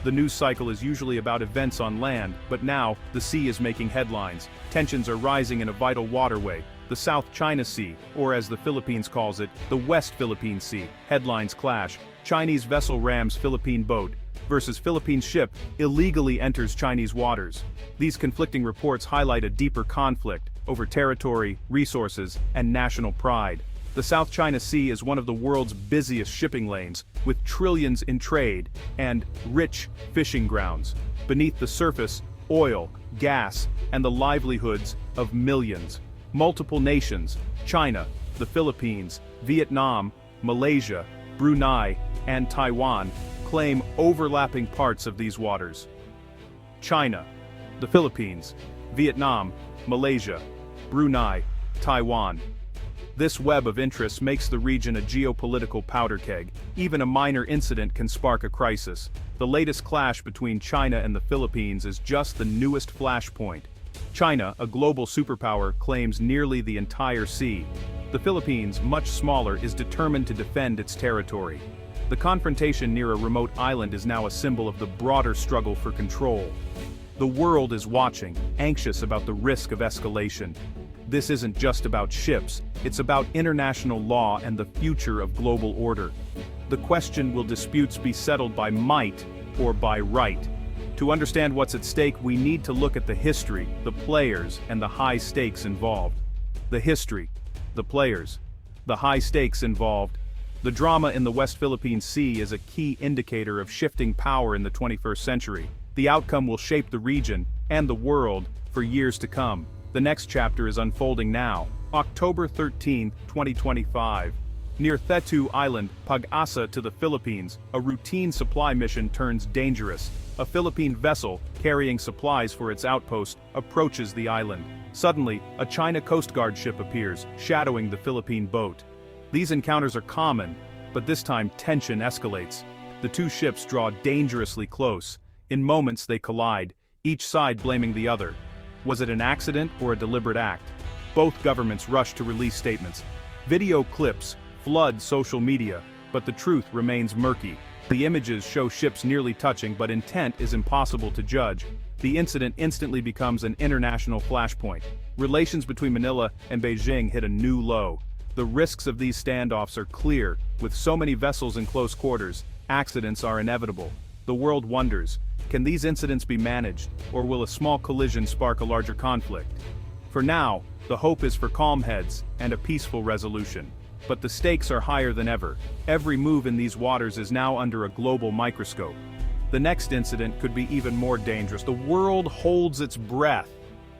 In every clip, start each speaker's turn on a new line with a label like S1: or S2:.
S1: the news cycle is usually about events on land, but now, the sea is making headlines. Tensions are rising in a vital waterway, the South China Sea, or as the Philippines calls it, the West Philippine Sea. Headlines clash. Chinese vessel rams Philippine boat versus Philippine ship illegally enters Chinese waters. These conflicting reports highlight a deeper conflict over territory, resources, and national pride. The South China Sea is one of the world's busiest shipping lanes, with trillions in trade and rich fishing grounds. Beneath the surface, oil, gas, and the livelihoods of millions. Multiple nations, China, the Philippines, Vietnam, Malaysia, Brunei, and Taiwan, claim overlapping parts of these waters. China, the Philippines, Vietnam, Malaysia, Brunei, Taiwan. This web of interests makes the region a geopolitical powder keg. Even a minor incident can spark a crisis. The latest clash between China and the Philippines is just the newest flashpoint. China, a global superpower, claims nearly the entire sea. The Philippines, much smaller, is determined to defend its territory. The confrontation near a remote island is now a symbol of the broader struggle for control. The world is watching, anxious about the risk of escalation. This isn't just about ships, it's about international law and the future of global order. The question: will disputes be settled by might or by right? To understand what's at stake, we need to look at the history, the players, and the high stakes involved. The history, the players, the high stakes involved. The drama in the West Philippine Sea is a key indicator of shifting power in the 21st century. The outcome will shape the region and the world for years to come. The next chapter is unfolding now. October 13, 2025. Near Thetu Island, Pag-asa to the Philippines, a routine supply mission turns dangerous. A Philippine vessel, carrying supplies for its outpost, approaches the island. Suddenly, a China Coast Guard ship appears, shadowing the Philippine boat. These encounters are common, but this time tension escalates. The two ships draw dangerously close. In moments they collide, each side blaming the other. Was it an accident or a deliberate act? Both governments rush to release statements. Video clips flood social media, but the truth remains murky. The images show ships nearly touching, but intent is impossible to judge. The incident instantly becomes an international flashpoint. Relations between Manila and Beijing hit a new low. The risks of these standoffs are clear. With so many vessels in close quarters, accidents are inevitable. The world wonders, can these incidents be managed, or will a small collision spark a larger conflict? For now, the hope is for calm heads and a peaceful resolution. But the stakes are higher than ever. Every move in these waters is now under a global microscope. The next incident could be even more dangerous. The world holds its breath.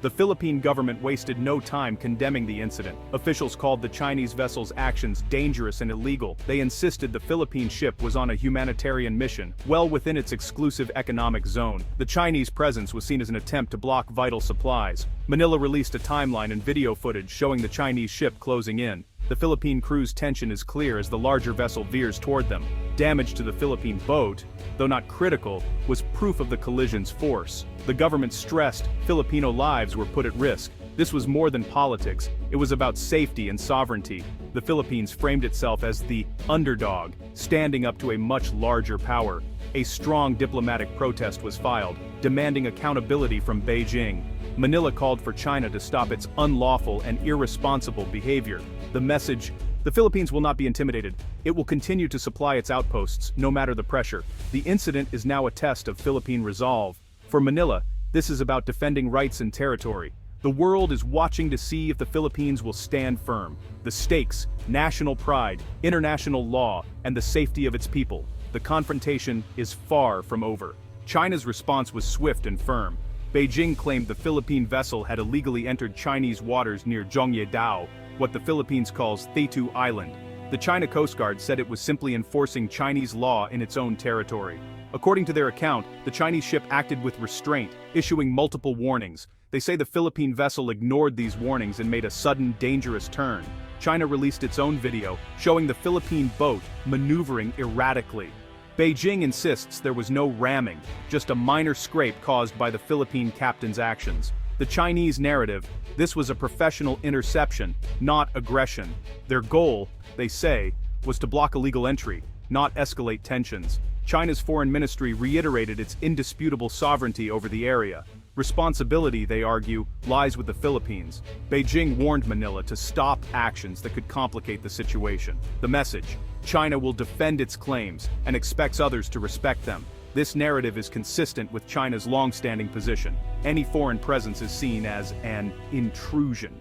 S1: The Philippine government wasted no time condemning the incident. Officials called the Chinese vessel's actions dangerous and illegal. They insisted the Philippine ship was on a humanitarian mission, well within its exclusive economic zone. The Chinese presence was seen as an attempt to block vital supplies. Manila released a timeline and video footage showing the Chinese ship closing in. The Philippine crew's tension is clear as the larger vessel veers toward them. Damage to the Philippine boat, though not critical, was proof of the collision's force. The government stressed Filipino lives were put at risk. This was more than politics, it was about safety and sovereignty. The Philippines framed itself as the underdog, standing up to a much larger power. A strong diplomatic protest was filed, demanding accountability from Beijing. Manila called for China to stop its unlawful and irresponsible behavior. The message: the Philippines will not be intimidated. It will continue to supply its outposts, no matter the pressure. The incident is now a test of Philippine resolve. For Manila, this is about defending rights and territory. The world is watching to see if the Philippines will stand firm. The stakes: national pride, international law, and the safety of its people. The confrontation is far from over. China's response was swift and firm. Beijing claimed the Philippine vessel had illegally entered Chinese waters near Zhongyedao, what the Philippines calls Thetu Island. The China Coast Guard said it was simply enforcing Chinese law in its own territory. According to their account, the Chinese ship acted with restraint, issuing multiple warnings. They say the Philippine vessel ignored these warnings and made a sudden, dangerous turn. China released its own video, showing the Philippine boat maneuvering erratically. Beijing insists there was no ramming, just a minor scrape caused by the Philippine captain's actions. The Chinese narrative: this was a professional interception, not aggression. Their goal, they say, was to block illegal entry, not escalate tensions. China's foreign ministry reiterated its indisputable sovereignty over the area. Responsibility, they argue, lies with the Philippines. Beijing warned Manila to stop actions that could complicate the situation. The message: China will defend its claims and expects others to respect them. This narrative is consistent with China's long-standing position. Any foreign presence is seen as an intrusion.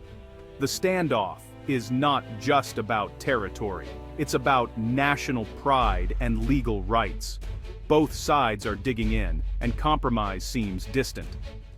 S1: The standoff is not just about territory. It's about national pride and legal rights. Both sides are digging in, and compromise seems distant.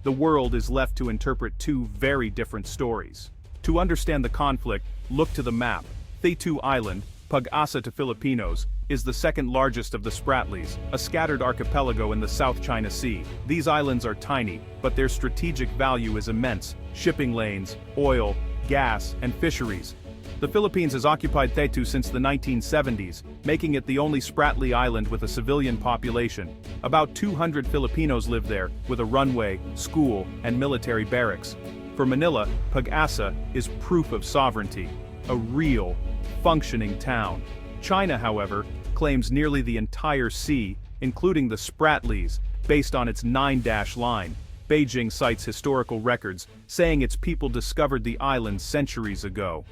S1: The world is left to interpret two very different stories. To understand the conflict, look to the map. Thaytu Island, Pag-asa to Filipinos, is the second largest of the Spratlys, a scattered archipelago in the South China Sea. These islands are tiny, but their strategic value is immense: shipping lanes, oil, gas, and fisheries. The Philippines has occupied Thaytu since the 1970s, making it the only Spratly island with a civilian population. About 200 Filipinos live there, with a runway, school, and military barracks. For Manila, Pag-asa is proof of sovereignty, a real, functioning town. China, however, claims nearly the entire sea, including the Spratlys, based on its 9-dash line. Beijing cites historical records, saying its people discovered the island centuries ago.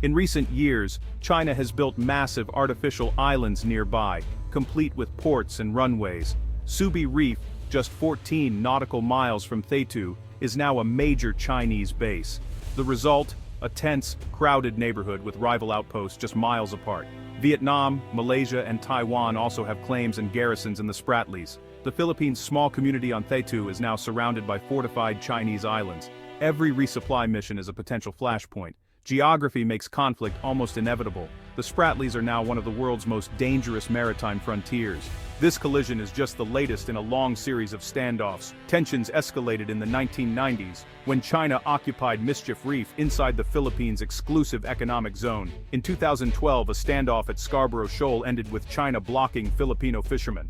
S1: In recent years, China has built massive artificial islands nearby, complete with ports and runways. Subi Reef, just 14 nautical miles from Thaytu, is now a major Chinese base. The result? A tense, crowded neighborhood with rival outposts just miles apart. Vietnam, Malaysia, and Taiwan also have claims and garrisons in the Spratlys. The Philippines' small community on Thaytu is now surrounded by fortified Chinese islands. Every resupply mission is a potential flashpoint. Geography makes conflict almost inevitable. The Spratlys are now one of the world's most dangerous maritime frontiers. This collision is just the latest in a long series of standoffs. Tensions escalated in the 1990s, when China occupied Mischief Reef inside the Philippines' exclusive economic zone. In 2012, a standoff at Scarborough Shoal ended with China blocking Filipino fishermen.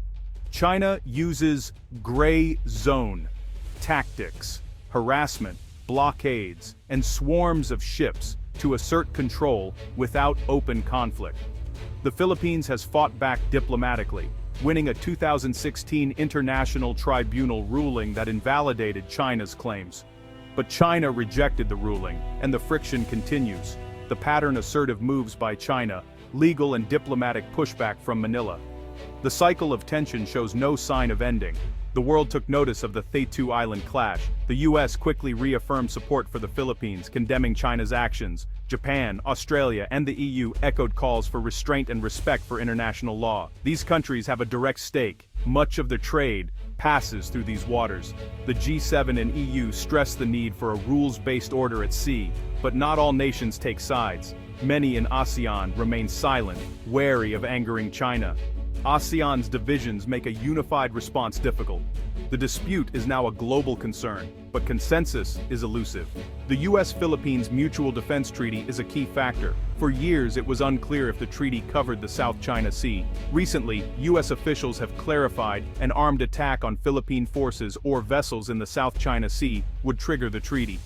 S1: China uses gray zone tactics, harassment, blockades, and swarms of ships to assert control without open conflict. The Philippines has fought back diplomatically, winning a 2016 international tribunal ruling that invalidated China's claims. But China rejected the ruling, and the friction continues. The pattern: assertive moves by China, legal and diplomatic pushback from Manila. The cycle of tension shows no sign of ending. The world took notice of the Thaytu Island clash. The US quickly reaffirmed support for the Philippines, condemning China's actions. Japan, Australia, and the EU echoed calls for restraint and respect for international law. These countries have a direct stake. Much of their trade passes through these waters. The G7 and EU stress the need for a rules-based order at sea, but not all nations take sides. Many in ASEAN remain silent, wary of angering China. ASEAN's divisions make a unified response difficult. The dispute is now a global concern, but consensus is elusive. The US-Philippines Mutual Defense Treaty is a key factor. For years, it was unclear if the treaty covered the South China Sea. Recently, US officials have clarified an armed attack on Philippine forces or vessels in the South China Sea would trigger the treaty.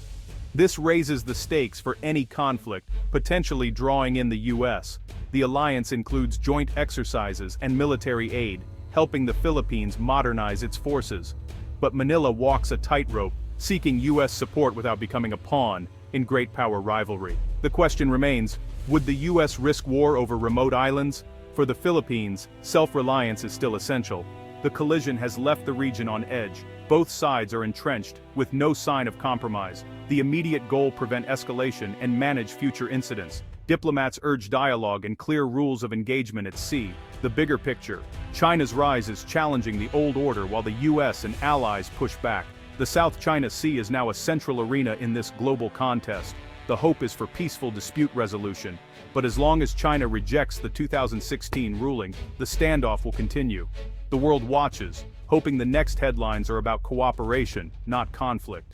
S1: This raises the stakes for any conflict, potentially drawing in the US. The alliance includes joint exercises and military aid, helping the Philippines modernize its forces. But Manila walks a tightrope, seeking US support without becoming a pawn in great power rivalry. The question remains, would the US risk war over remote islands? For the Philippines, self-reliance is still essential. The collision has left the region on edge. Both sides are entrenched, with no sign of compromise. The immediate goal: prevent escalation and manage future incidents. Diplomats urge dialogue and clear rules of engagement at sea. The bigger picture: China's rise is challenging the old order while the US and allies push back. The South China Sea is now a central arena in this global contest. The hope is for peaceful dispute resolution. But as long as China rejects the 2016 ruling, the standoff will continue. The world watches, hoping the next headlines are about cooperation, not conflict.